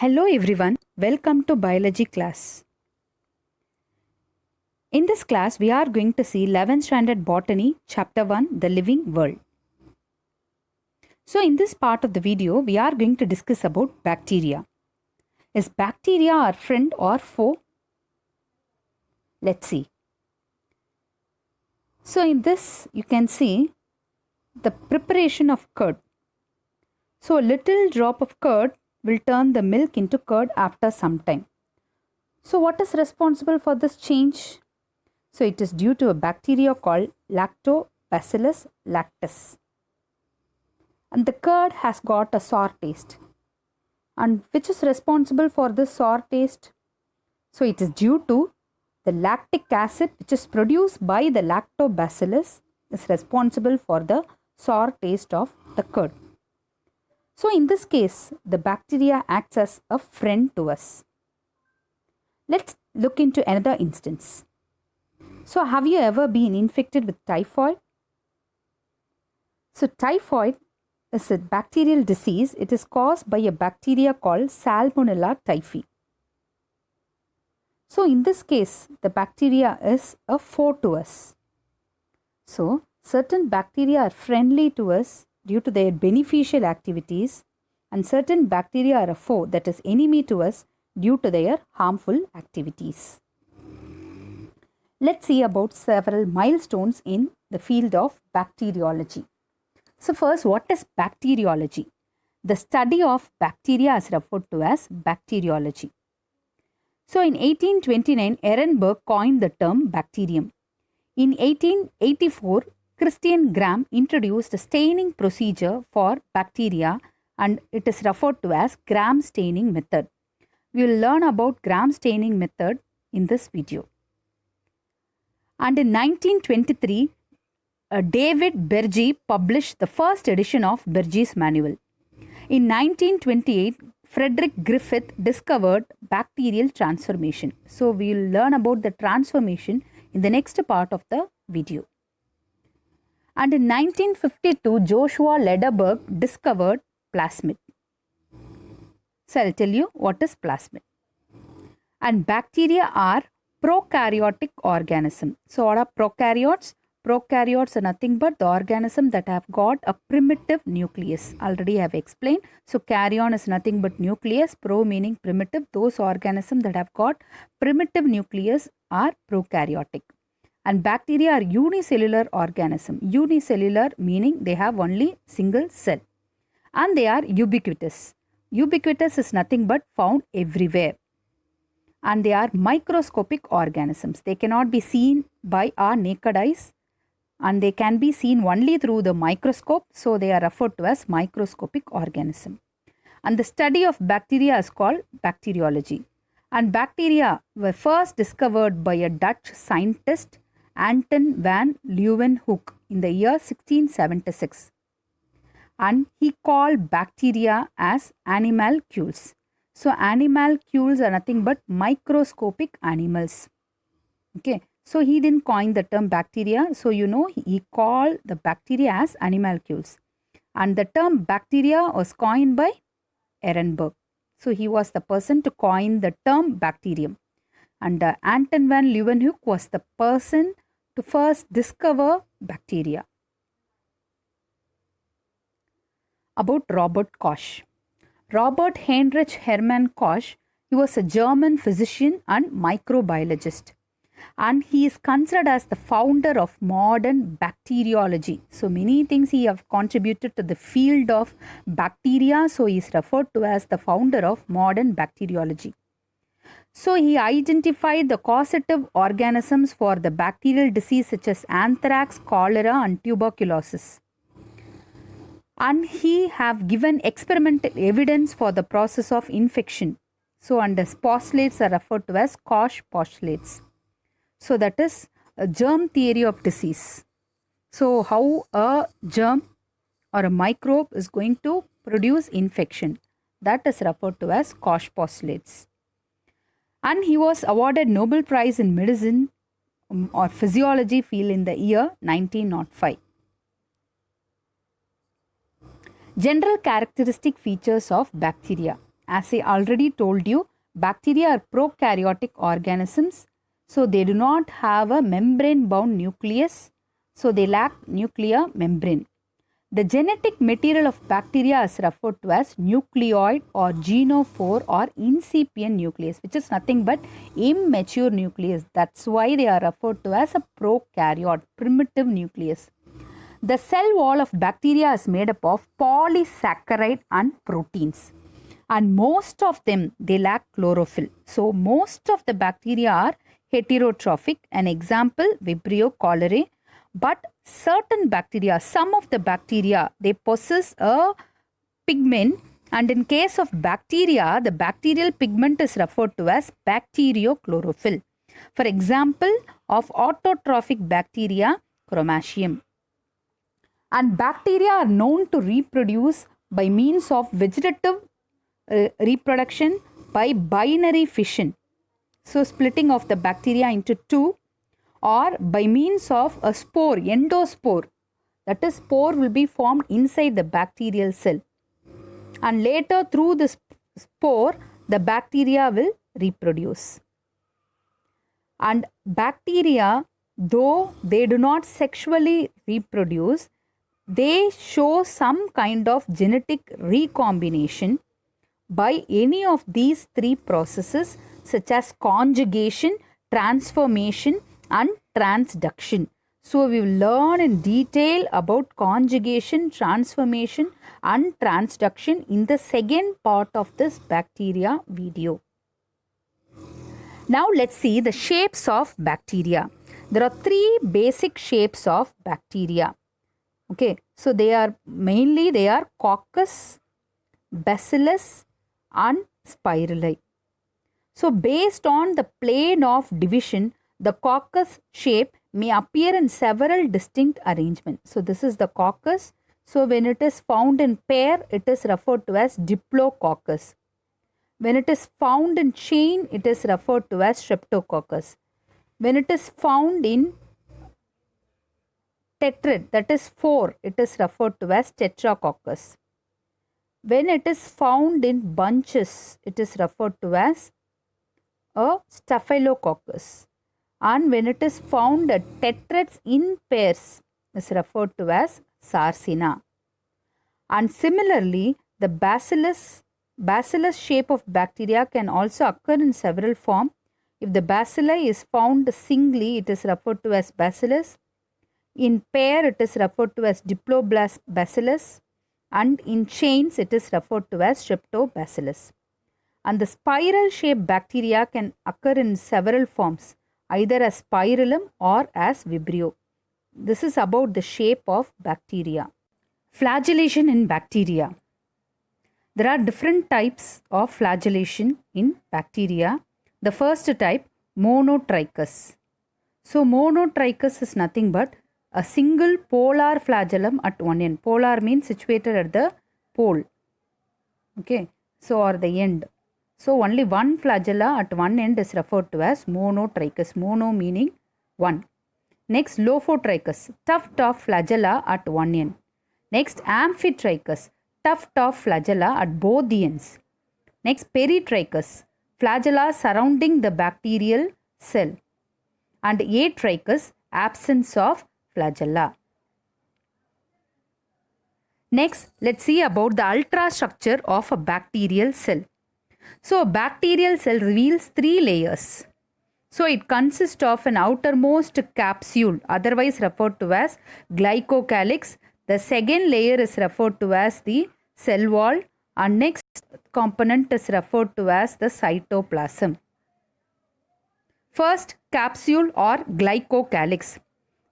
Hello everyone, welcome to biology class. In this class, we are going to see 11th standard botany, chapter 1, the living world. So in this part of the video, we are going to discuss about bacteria. Is bacteria our friend or foe? Let's see. So in this, you can see the preparation of curd. So a little drop of curd will turn the milk into curd after some time. So what is responsible for this change? So it is due to a bacteria called Lactobacillus lactis. And the curd has got a sour taste. And which is responsible for this sour taste? So it is due to the lactic acid which is produced by the lactobacillus is responsible for the sour taste of the curd. So in this case, the bacteria acts as a friend to us. Let's look into another instance. So have you ever been infected with typhoid? So typhoid is a bacterial disease. It is caused by a bacteria called Salmonella typhi. So in this case, the bacteria is a foe to us. So certain bacteria are friendly to us due to their beneficial activities, and certain bacteria are a foe, that is enemy to us, due to their harmful activities. Let's see about several milestones in the field of bacteriology. So first, what is bacteriology? The study of bacteria is referred to as bacteriology. So in 1829, Ehrenberg coined the term bacterium. In 1884, Christian Gram introduced a staining procedure for bacteria, and it is referred to as Gram staining method. We will learn about Gram staining method in this video. And in 1923, David Berge published the first edition of Berge's manual. In 1928, Frederick Griffith discovered bacterial transformation. So we will learn about the transformation in the next part of the video. And in 1952, Joshua Lederberg discovered plasmid. So I'll tell you what is plasmid. And bacteria are prokaryotic organism. So what are prokaryotes? Prokaryotes are nothing but the organism that have got a primitive nucleus. Already I have explained. So karyon is nothing but nucleus. Pro meaning primitive. Those organisms that have got primitive nucleus are prokaryotic. And bacteria are unicellular organism. Unicellular meaning they have only single cell. And they are ubiquitous. Ubiquitous is nothing but found everywhere. And they are microscopic organisms. They cannot be seen by our naked eyes, and they can be seen only through the microscope. So they are referred to as microscopic organism. And the study of bacteria is called bacteriology. And bacteria were first discovered by a Dutch scientist, Anton van Leeuwenhoek, in the year 1676. And he called bacteria as animalcules. So animalcules are nothing but microscopic animals. Okay. So he didn't coin the term bacteria. So he called the bacteria as animalcules. And the term bacteria was coined by Ehrenberg. So he was the person to coin the term bacterium. And Anton van Leeuwenhoek was the person to first discover bacteria. About Robert Koch. Robert Heinrich Hermann Koch, he was a German physician and microbiologist. And he is considered as the founder of modern bacteriology. So many things he have contributed to the field of bacteria. So he is referred to as the founder of modern bacteriology. So he identified the causative organisms for the bacterial disease such as anthrax, cholera and tuberculosis. And he have given experimental evidence for the process of infection. So and his postulates are referred to as Koch postulates. So that is a germ theory of disease. So how a germ or a microbe is going to produce infection. That is referred to as Koch postulates. And he was awarded Nobel Prize in Medicine or Physiology field in the year 1905. General characteristic features of bacteria. as I already told you, bacteria are prokaryotic organisms. So they do not have a membrane bound nucleus. So they lack nuclear membrane. The genetic material of bacteria is referred to as nucleoid or genophore or incipient nucleus, which is nothing but immature nucleus. That's why they are referred to as a prokaryote, primitive nucleus. The cell wall of bacteria is made up of polysaccharide and proteins. And most of them, they lack chlorophyll. So most of the bacteria are heterotrophic. An example, Vibrio cholerae. But certain bacteria, some of the bacteria, they possess a pigment, and in case of bacteria, the bacterial pigment is referred to as bacteriochlorophyll. For example, of autotrophic bacteria, Chromatium. And bacteria are known to reproduce by means of vegetative reproduction by binary fission. So splitting of the bacteria into two, or by means of a spore, endospore. That is, spore will be formed inside the bacterial cell. And later through the spore, the bacteria will reproduce. And bacteria, though they do not sexually reproduce, they show some kind of genetic recombination by any of these three processes, such as conjugation, transformation, and transduction. So we will learn in detail about conjugation, transformation, and transduction in the second part of this bacteria video. Now let's see the shapes of bacteria. There are three basic shapes of bacteria. Okay, so they are coccus, bacillus, and spirali. So based on the plane of division, the coccus shape may appear in several distinct arrangements. So this is the coccus. So when it is found in pair, it is referred to as diplococcus. When it is found in chain, it is referred to as streptococcus. When it is found in tetrad, that is 4, it is referred to as tetracoccus. When it is found in bunches, it is referred to as a staphylococcus. And when it is found at tetrads in pairs, is referred to as Sarcina. And similarly, the bacillus shape of bacteria can also occur in several forms. If the bacilli is found singly, it is referred to as bacillus. In pair, it is referred to as diplobacillus. And in chains, it is referred to as streptobacillus. And the spiral shaped bacteria can occur in several forms, either as spirillum or as vibrio. This is about the shape of bacteria. Flagellation in bacteria. There are different types of flagellation in bacteria. The first type, monotrichous. So monotrichous is nothing but a single polar flagellum at one end. Polar means situated at the pole. Okay, so or the end. So only one flagella at one end is referred to as monotrichous. Mono meaning one. Next, lophotrichous, tuft of flagella at one end. Next, amphitrichous, tuft of flagella at both the ends. Next, peritrichous, flagella surrounding the bacterial cell. And atrichous, absence of flagella. Next, let's see about the ultrastructure of a bacterial cell. So, a bacterial cell reveals three layers. So, it consists of an outermost capsule, otherwise referred to as glycocalyx. The second layer is referred to as the cell wall, and next component is referred to as the cytoplasm. First, capsule or glycocalyx.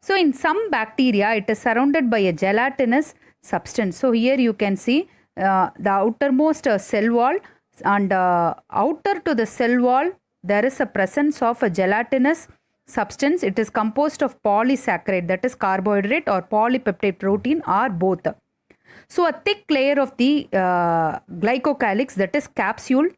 So, in some bacteria, it is surrounded by a gelatinous substance. So, here you can see the outermost cell wall, and outer to the cell wall, there is a presence of a gelatinous substance. It is composed of polysaccharide, that is carbohydrate, or polypeptide protein, or both. So, a thick layer of the glycocalyx, that is capsule.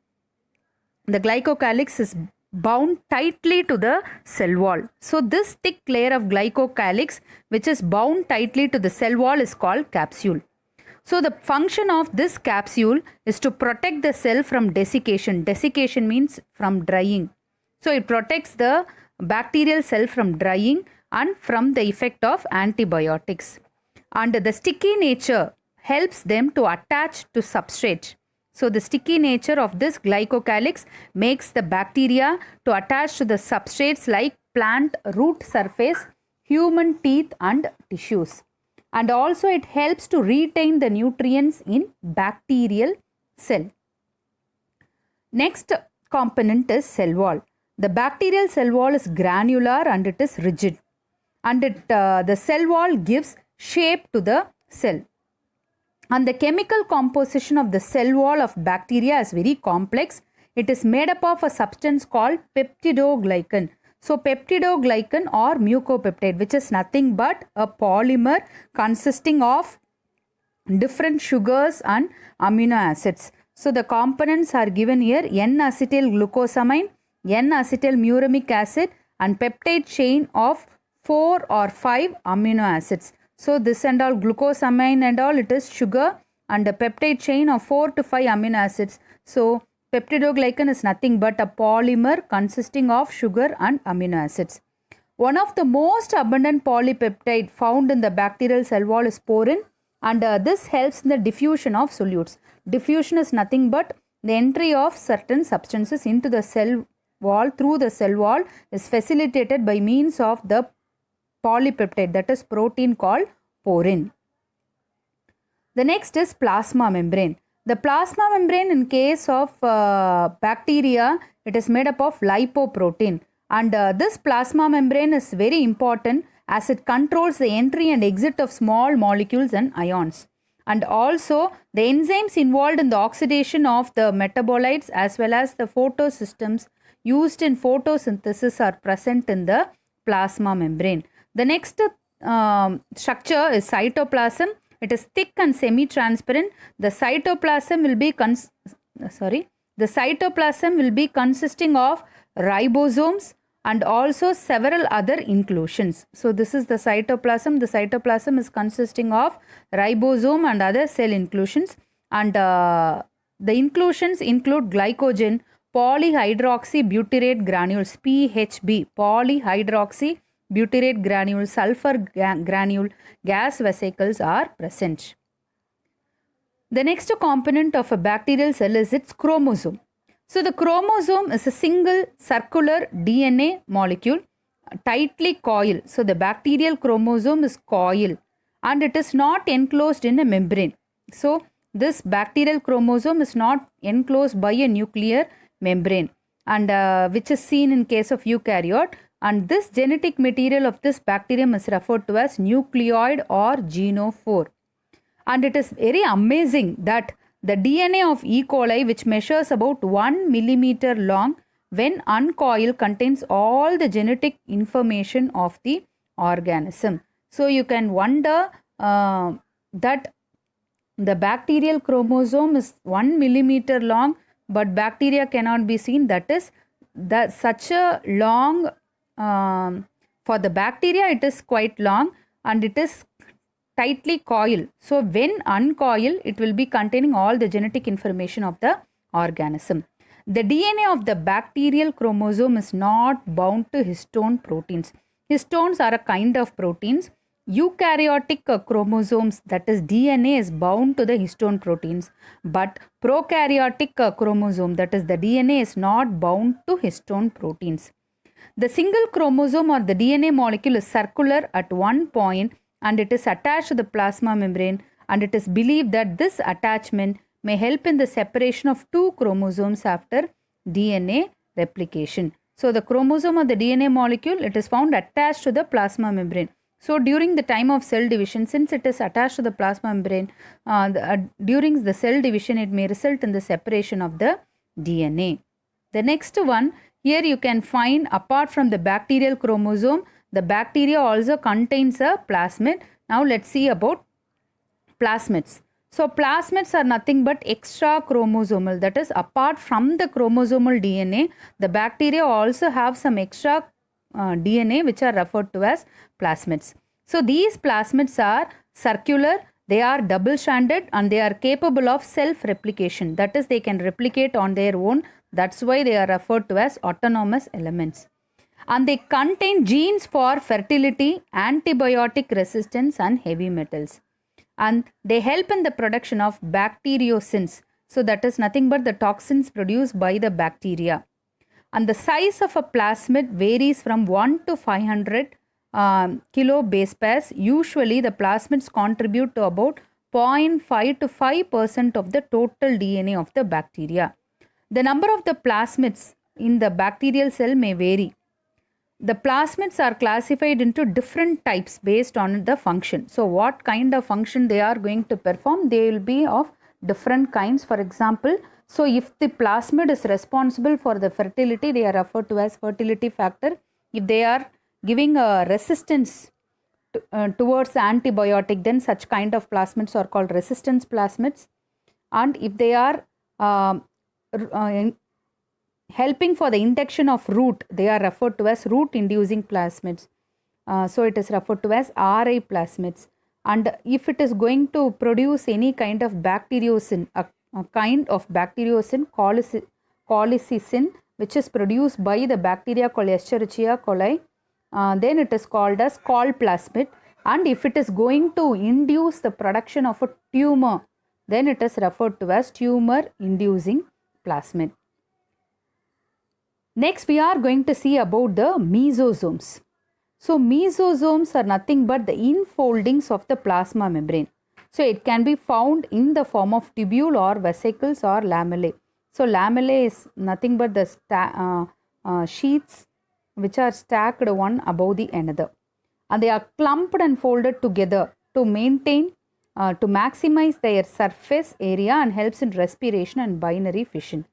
The glycocalyx is bound tightly to the cell wall. So, this thick layer of glycocalyx, which is bound tightly to the cell wall, is called capsule. So the function of this capsule is to protect the cell from desiccation. Desiccation means from drying. So it protects the bacterial cell from drying and from the effect of antibiotics. And the sticky nature helps them to attach to substrate. So the sticky nature of this glycocalyx makes the bacteria to attach to the substrates like plant root surface, human teeth and tissues. And also it helps to retain the nutrients in bacterial cell. Next component is cell wall. The bacterial cell wall is granular and it is rigid. And the cell wall gives shape to the cell. And the chemical composition of the cell wall of bacteria is very complex. It is made up of a substance called peptidoglycan. So peptidoglycan or mucopeptide, which is nothing but a polymer consisting of different sugars and amino acids. So the components are given here: N-acetyl glucosamine, N-acetyl muramic acid and peptide chain of 4 or 5 amino acids. So this and all, glucosamine and all, it is sugar, and a peptide chain of 4 to 5 amino acids. So peptidoglycan is nothing but a polymer consisting of sugar and amino acids. One of the most abundant polypeptide found in the bacterial cell wall is porin, and this helps in the diffusion of solutes. Diffusion is nothing but the entry of certain substances into the cell wall through the cell wall is facilitated by means of the polypeptide, that is protein called porin. The next is plasma membrane. The plasma membrane in case of bacteria, it is made up of lipoprotein, and this plasma membrane is very important as it controls the entry and exit of small molecules and ions. And also the enzymes involved in the oxidation of the metabolites as well as the photosystems used in photosynthesis are present in the plasma membrane. The next structure is cytoplasm. It is thick and semi-transparent. The cytoplasm will be consisting of ribosomes and also several other inclusions. So this is the cytoplasm. The cytoplasm is consisting of ribosome and other cell inclusions, and the inclusions include glycogen, polyhydroxybutyrate granules, PHB, polyhydroxybutyrate granules, sulfur granule, gas vesicles are present. The next component of a bacterial cell is its chromosome. So the chromosome is a single circular DNA molecule tightly coiled. So the bacterial chromosome is coiled and it is not enclosed in a membrane. So this bacterial chromosome is not enclosed by a nuclear membrane, and which is seen in case of eukaryote, and this genetic material of this bacterium is referred to as nucleoid or genophore. And it is very amazing that the DNA of E. coli, which measures about 1 millimeter long, when uncoiled contains all the genetic information of the organism. So you can wonder that the bacterial chromosome is 1 millimeter long, but bacteria cannot be seen. That is such a long, for the bacteria it is quite long and it is tightly coiled. So when uncoiled, it will be containing all the genetic information of the organism. The DNA of the bacterial chromosome is not bound to histone proteins. Histones are a kind of proteins. Eukaryotic chromosomes, that is DNA, is bound to the histone proteins, but prokaryotic chromosome, that is the DNA, is not bound to histone proteins. The single chromosome or the DNA molecule is circular at one point and it is attached to the plasma membrane, and it is believed that this attachment may help in the separation of two chromosomes after DNA replication. So the chromosome or the DNA molecule, it is found attached to the plasma membrane. So during the time of cell division, since it is attached to the plasma membrane, during the cell division, it may result in the separation of the DNA. The next one, here you can find, apart from the bacterial chromosome, the bacteria also contains a plasmid. Now let's see about plasmids. So plasmids are nothing but extra chromosomal, that is apart from the chromosomal DNA, the bacteria also have some extra DNA which are referred to as plasmids. So these plasmids are circular, They are double-stranded and they are capable of self-replication. That is, they can replicate on their own. That's why they are referred to as autonomous elements. And they contain genes for fertility, antibiotic resistance, and heavy metals. And they help in the production of bacteriocins. So that is nothing but the toxins produced by the bacteria. And the size of a plasmid varies from 1 to 500 kilo base pairs. Usually the plasmids contribute to about 0.5 to 5% of the total DNA of the bacteria. The number of the plasmids in the bacterial cell may vary. The plasmids are classified into different types based on the function. So what kind of function they are going to perform, they will be of different kinds. For example, so if the plasmid is responsible for the fertility, they are referred to as fertility factor. If they are giving a resistance towards antibiotic, then such kind of plasmids are called resistance plasmids. And if they are helping for the induction of root, they are referred to as root inducing plasmids. So it is referred to as RI plasmids. And if it is going to produce any kind of bacteriocin, a kind of bacteriocin, cholecystine, which is produced by the bacteria called Escherichia coli, then it is called as cholplasmid. And if it is going to induce the production of a tumor, then it is referred to as tumor inducing plasmid. Next, we are going to see about the mesosomes. So, mesosomes are nothing but the infoldings of the plasma membrane. So, it can be found in the form of tubule or vesicles or lamellae. So, lamellae is nothing but the sheets which are stacked one above the another. And they are clumped and folded together to maintain, to maximize their surface area and helps in respiration and binary fission.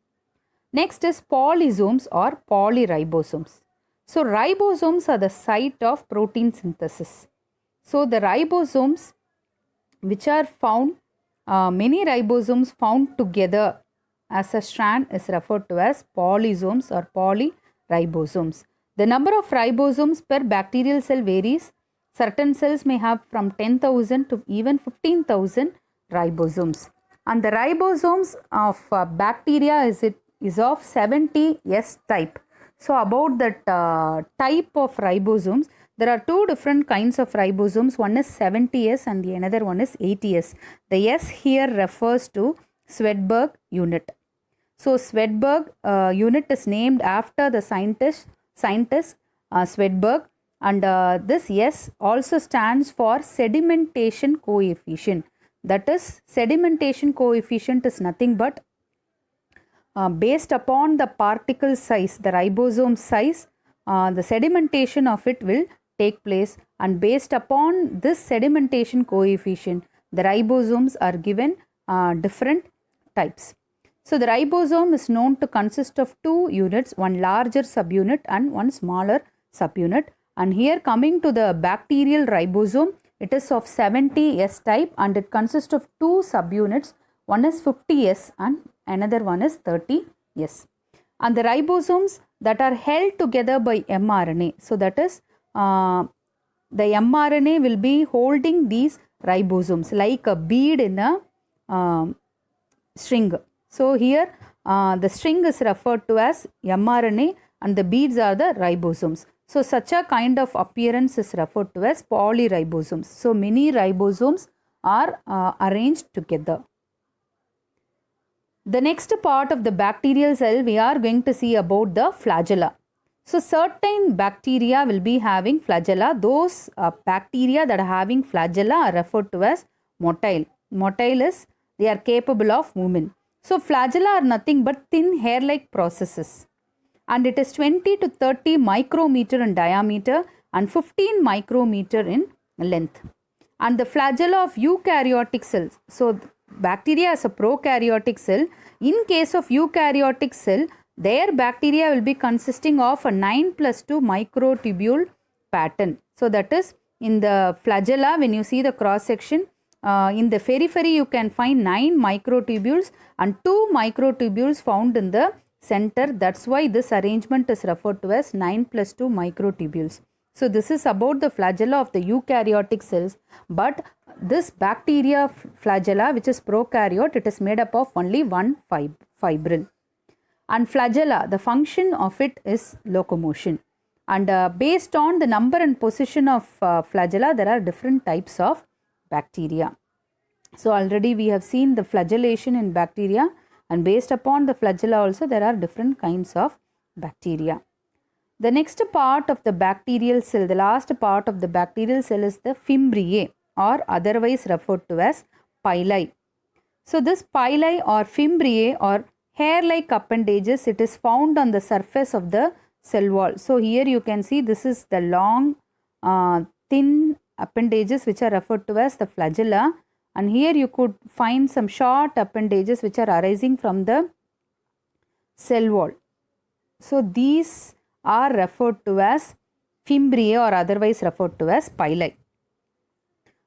Next is polysomes or polyribosomes. So ribosomes are the site of protein synthesis. So the ribosomes which are found, many ribosomes found together as a strand is referred to as polysomes or polyribosomes. The number of ribosomes per bacterial cell varies. Certain cells may have from 10,000 to even 15,000 ribosomes. And the ribosomes of bacteria is of 70S type. So about that type of ribosomes, there are two different kinds of ribosomes. One is 70S and the another one is 80S. The S here refers to Svedberg unit. So Svedberg unit is named after the scientist Svedberg, and this S also stands for sedimentation coefficient. That is, sedimentation coefficient is nothing but based upon the particle size, the ribosome size, the sedimentation of it will take place, and based upon this sedimentation coefficient, the ribosomes are given different types. So the ribosome is known to consist of two units, one larger subunit and one smaller subunit. And here coming to the bacterial ribosome, it is of 70S type and it consists of two subunits. One is 50S and another one is 30S. And the ribosomes that are held together by mRNA. So that is the mRNA will be holding these ribosomes like a bead in a string. So here the string is referred to as mRNA and the beads are the ribosomes. So such a kind of appearance is referred to as polyribosomes. So many ribosomes are arranged together. The next part of the bacterial cell, we are going to see about the flagella. So certain bacteria will be having flagella. Those bacteria that are having flagella are referred to as motile. Motile is they are capable of movement. So flagella are nothing but thin hair-like processes, and it is 20 to 30 micrometer in diameter and 15 micrometer in length. And the flagella of eukaryotic cells. So bacteria is a prokaryotic cell. In case of eukaryotic cell, their bacteria will be consisting of a 9+2 microtubule pattern. So that is in the flagella, when you see the cross section, in the periphery you can find 9 microtubules and 2 microtubules found in the center. That's why this arrangement is referred to as 9+2 microtubules. So this is about the flagella of the eukaryotic cells, but this bacteria flagella, which is prokaryote, it is made up of only one fibril. And flagella, the function of it is locomotion. And based on the number and position of flagella, there are different types of bacteria. So already we have seen the flagellation in bacteria, and based upon the flagella also there are different kinds of bacteria. The next part of the bacterial cell, the last part of the bacterial cell is the fimbriae, or otherwise referred to as pili. So this pili or fimbriae or hair-like appendages, it is found on the surface of the cell wall. So here you can see this is the long thin appendages which are referred to as the flagella, and here you could find some short appendages which are arising from the cell wall. So these are referred to as fimbriae or otherwise referred to as pili.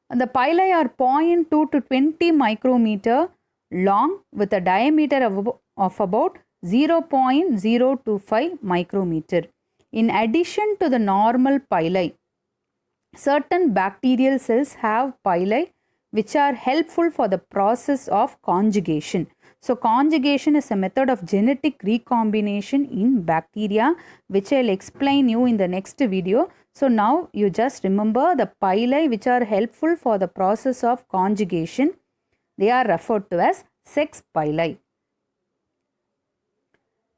And the pili are 0.2 to 20 micrometer long with a diameter of about 0.025 micrometer. In addition to the normal pili, certain bacterial cells have pili which are helpful for the process of conjugation. So conjugation is a method of genetic recombination in bacteria, which I'll explain you in the next video. So now you just remember the pili which are helpful for the process of conjugation. They are referred to as sex pili.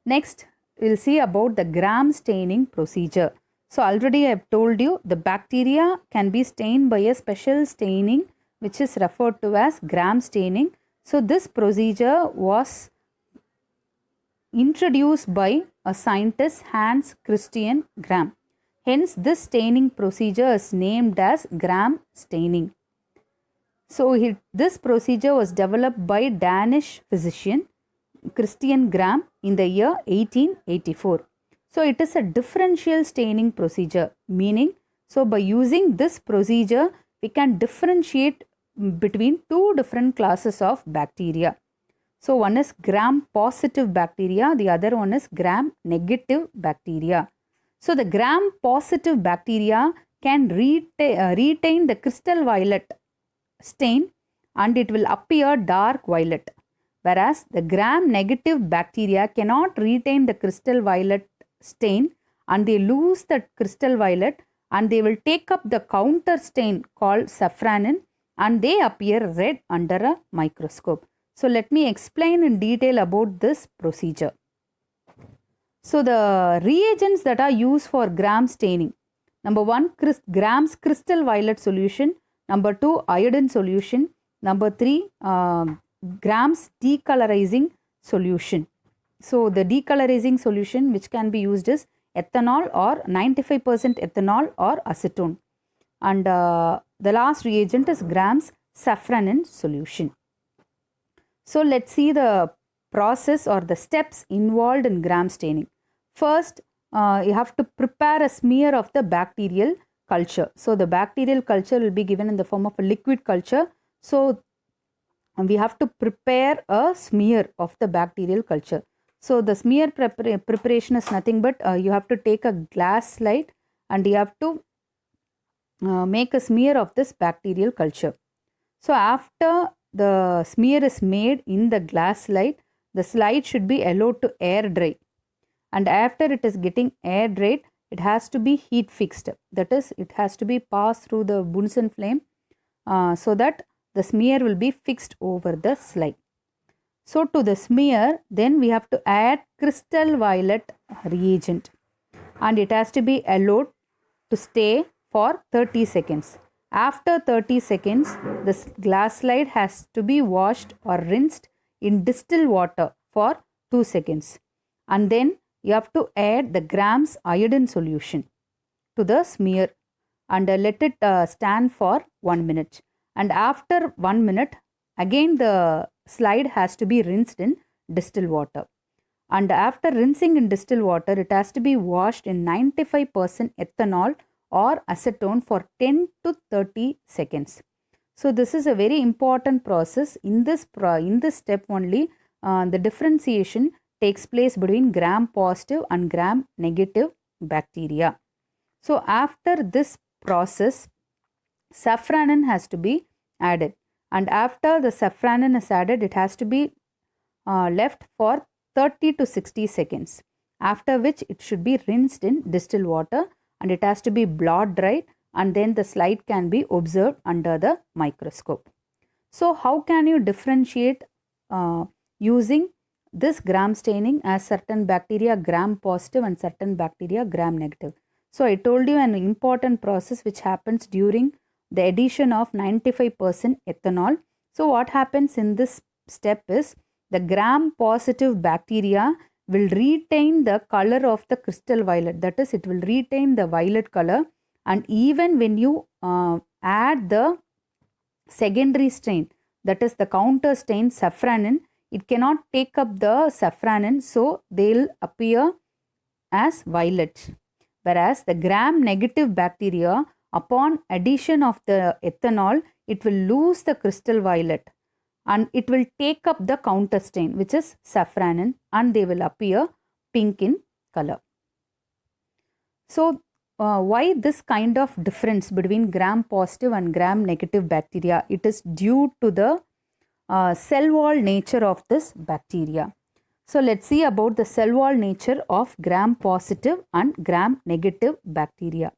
Next, we'll see about the Gram staining procedure. So already I have told you the bacteria can be stained by a special staining which is referred to as Gram staining. So this procedure was introduced by a scientist, Hans Christian Gram. Hence this staining procedure is named as Gram staining. So this procedure was developed by Danish physician Christian Gram in the year 1884. So it is a differential staining procedure, meaning so by using this procedure we can differentiate between two different classes of bacteria. So one is Gram positive bacteria, the other one is Gram negative bacteria. So the Gram positive bacteria can retain the crystal violet stain and it will appear dark violet, whereas the Gram negative bacteria cannot retain the crystal violet stain and they lose the crystal violet and they will take up the counter stain called safranin and they appear red under a microscope. So let me explain in detail about this procedure. So the reagents that are used for Gram staining. Number 1, Gram's crystal violet solution. Number 2, iodine solution. Number 3, Gram's decolorizing solution. So the decolorizing solution which can be used is ethanol or 95% ethanol or acetone. And the last reagent is Gram's safranin solution. So let's see the process or the steps involved in Gram staining. First, you have to prepare a smear of the bacterial culture. So the bacterial culture will be given in the form of a liquid culture. So we have to prepare a smear of the bacterial culture. So the smear preparation is nothing but you have to take a glass slide and you have to make a smear of this bacterial culture. So after the smear is made in the glass slide, the slide should be allowed to air dry. And after it is getting air dried, it has to be heat fixed. That is, it has to be passed through the Bunsen flame so that the smear will be fixed over the slide. So to the smear, then we have to add crystal violet reagent and it has to be allowed to stay for 30 seconds. After 30 seconds, the glass slide has to be washed or rinsed in distilled water for 2 seconds. And then you have to add the Gram's iodine solution to the smear and let it stand for 1 minute. And after 1 minute, again the slide has to be rinsed in distilled water. And after rinsing in distilled water, it has to be washed in 95% ethanol or acetone for 10 to 30 seconds. So this is a very important process. In this step only, the differentiation takes place between Gram positive and Gram negative bacteria. So after this process, safranin has to be added, and after the safranin is added, it has to be left for 30 to 60 seconds, after which it should be rinsed in distilled water and it has to be blot dried, and then the slide can be observed under the microscope. So how can you differentiate using this gram staining as certain bacteria gram positive and certain bacteria gram negative? So I told you an important process which happens during the addition of 95% ethanol. So what happens in this step is the gram positive bacteria will retain the color of the crystal violet, that is, it will retain the violet color, and even when you add the secondary stain, that is the counter stain safranin, it cannot take up the safranin, so they'll appear as violet. Whereas the gram negative bacteria, upon addition of the ethanol, it will lose the crystal violet and it will take up the counter stain, which is safranin, and they will appear pink in color. So why this kind of difference between gram positive and gram negative bacteria? It is due to the cell wall nature of this bacteria. So let's see about the cell wall nature of gram positive and gram negative bacteria.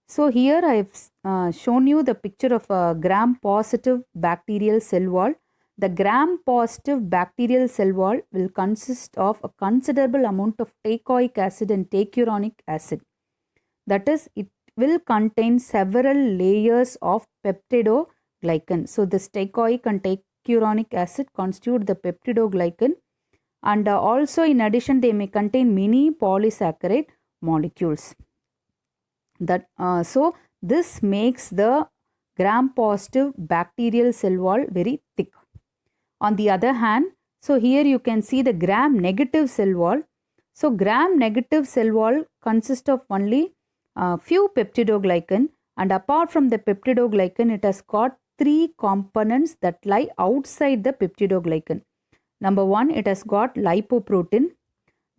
So here I have shown you the picture of a gram positive bacterial cell wall. The gram positive bacterial cell wall will consist of a considerable amount of teichoic acid and teichuronic acid. That is, it will contain several layers of peptidoglycan. So this teichoic and teichuronic acid constitute the peptidoglycan, and also in addition they may contain many polysaccharide molecules. So this makes the gram positive bacterial cell wall very thick. On the other hand, so here you can see the gram negative cell wall. So gram negative cell wall consists of only few peptidoglycan, and apart from the peptidoglycan, it has got three components that lie outside the peptidoglycan. Number one, it has got lipoprotein.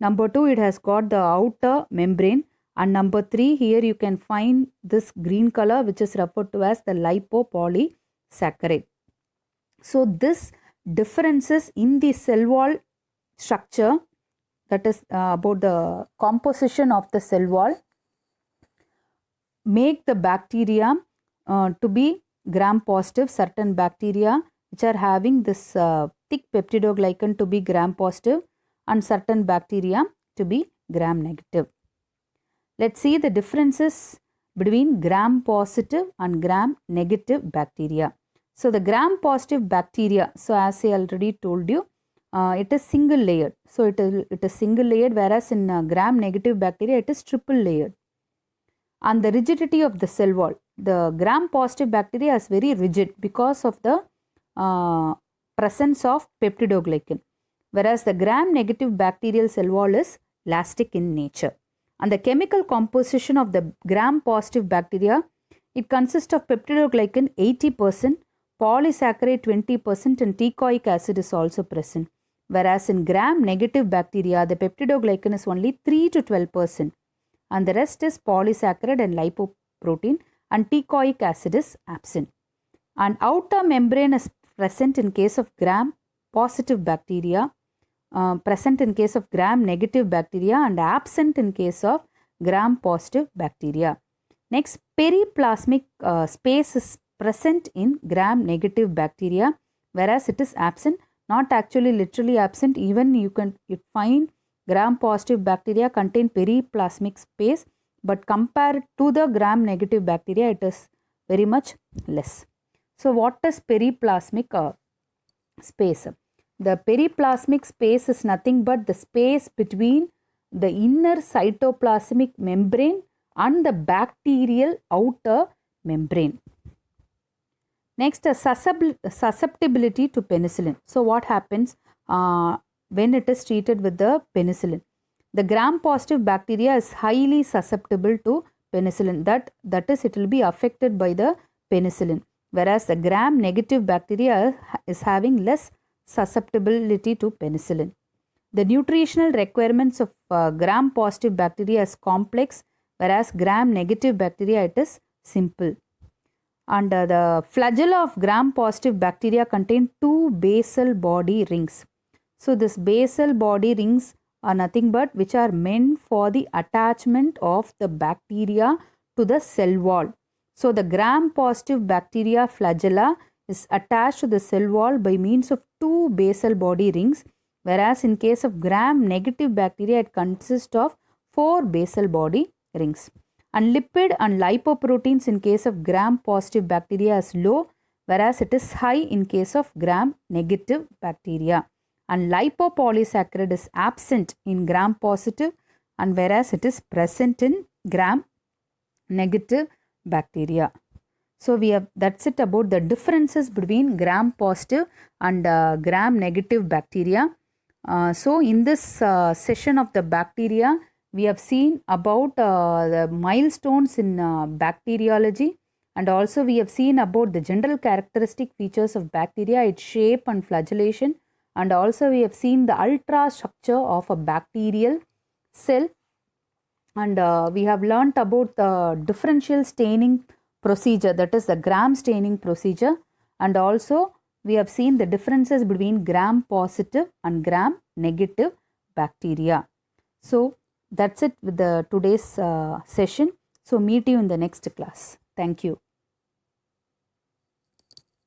Number two, it has got the outer membrane. And number three, here you can find this green color, which is referred to as the lipopolysaccharide. So this differences in the cell wall structure, that is about the composition of the cell wall, make the bacteria to be gram positive. Certain bacteria which are having this thick peptidoglycan to be gram positive, and certain bacteria to be gram negative. Let's see the differences between gram positive and gram negative bacteria. So the gram positive bacteria, so as I already told you, it is single layered. So it is single layered, whereas in gram negative bacteria it is triple layered. And the rigidity of the cell wall, the gram positive bacteria is very rigid because of the presence of peptidoglycan, whereas the gram negative bacterial cell wall is elastic in nature. And the chemical composition of the gram positive bacteria, it consists of peptidoglycan 80%, polysaccharide 20%, and teichoic acid is also present. Whereas in gram negative bacteria, the peptidoglycan is only 3 to 12%, and the rest is polysaccharide and lipoprotein, and teichoic acid is absent. And outer membrane is present in case of gram positive bacteria, present in case of gram negative bacteria, and absent in case of gram positive bacteria. Next, periplasmic space is present in gram negative bacteria, whereas it is absent, not actually literally absent. Even you find gram positive bacteria contain periplasmic space, but compared to the gram negative bacteria, it is very much less. So what is periplasmic space? The periplasmic space is nothing but the space between the inner cytoplasmic membrane and the bacterial outer membrane. Next, susceptibility to penicillin. So what happens when it is treated with the penicillin? The gram positive bacteria is highly susceptible to penicillin. That is, it will be affected by the penicillin, whereas the gram negative bacteria is having less susceptibility to penicillin. The nutritional requirements of gram positive bacteria is complex, whereas gram-negative bacteria, it is simple. And the flagella of gram-positive bacteria contain 2 basal body rings. So this basal body rings are nothing but which are meant for the attachment of the bacteria to the cell wall. So the gram-positive bacteria flagella is attached to the cell wall by means of 2 basal body rings, whereas in case of gram-negative bacteria, it consists of 4 basal body rings. And lipid and lipoproteins in case of gram-positive bacteria is low, whereas it is high in case of gram-negative bacteria. And lipopolysaccharide is absent in gram-positive, and whereas it is present in gram-negative bacteria. So that's it about the differences between gram-positive and gram-negative bacteria. So in this session of the bacteria, we have seen about the milestones in bacteriology, and also we have seen about the general characteristic features of bacteria, its shape and flagellation, and also we have seen the ultrastructure of a bacterial cell, and we have learnt about the differential staining procedure, that is the gram staining procedure, and also we have seen the differences between gram positive and gram negative bacteria. So that's it with the today's session. So meet you in the next class. Thank you.